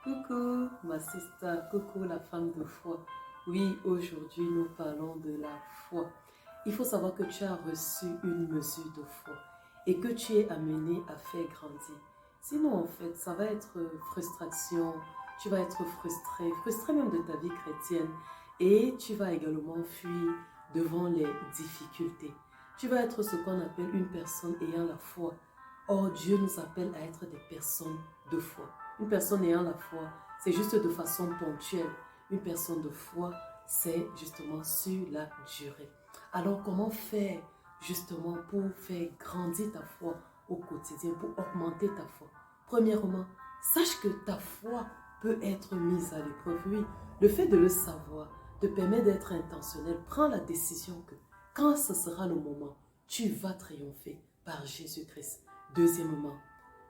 Coucou ma sister, coucou la femme de foi. Oui, aujourd'hui nous parlons de la foi. Il faut savoir que tu as reçu une mesure de foi et que tu es amené à faire grandir. Sinon en fait, ça va être frustration, tu vas être frustré, frustré même de ta vie chrétienne et tu vas également fuir devant les difficultés. Tu vas être ce qu'on appelle une personne ayant la foi. Or, Dieu nous appelle à être des personnes de foi. Une personne ayant la foi, c'est juste de façon ponctuelle. Une personne de foi, c'est justement sur la durée. Alors, comment faire justement pour faire grandir ta foi au quotidien, pour augmenter ta foi? Premièrement, sache que ta foi peut être mise à l'épreuve. Oui, le fait de le savoir te permet d'être intentionnel. Prends la décision que quand ce sera le moment, tu vas triompher par Jésus-Christ. Deuxièmement,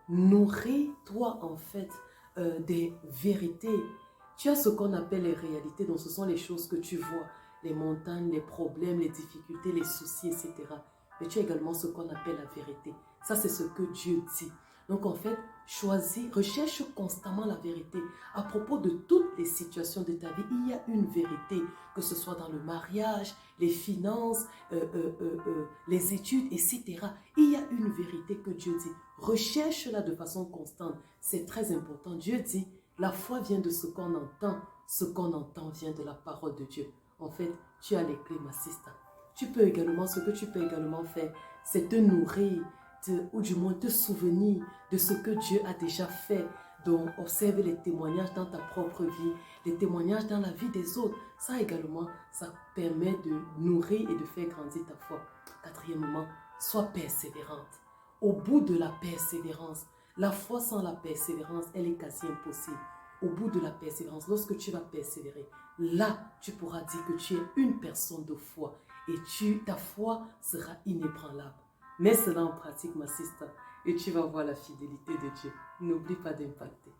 nourris-toi en fait des vérités. Tu as ce qu'on appelle les réalités, donc ce sont les choses que tu vois, les montagnes, les problèmes, les difficultés, les soucis, etc. Mais tu as également ce qu'on appelle la vérité. Ça, c'est ce que Dieu dit. Donc en fait, choisis, recherche constamment la vérité. À propos de toutes les situations de ta vie, il y a une vérité, que ce soit dans le mariage, les finances, les études, etc. Il y a une vérité que Dieu dit. Recherche-la de façon constante. C'est très important. Dieu dit, la foi vient de ce qu'on entend. Ce qu'on entend vient de la parole de Dieu. En fait, tu as les clés, ma sister. Tu peux également, ce que tu peux également faire, c'est te nourrir, ou du moins te souvenir de ce que Dieu a déjà fait. Donc, observe les témoignages dans ta propre vie, les témoignages dans la vie des autres. Ça également, ça permet de nourrir et de faire grandir ta foi. Quatrièmement, sois persévérante. Au bout de la persévérance, la foi sans la persévérance, elle est quasi impossible. Au bout de la persévérance, lorsque tu vas persévérer, là, tu pourras dire que tu es une personne de foi et ta foi sera inébranlable. Mets cela en pratique, ma sister, et tu vas voir la fidélité de Dieu. N'oublie pas d'impacter.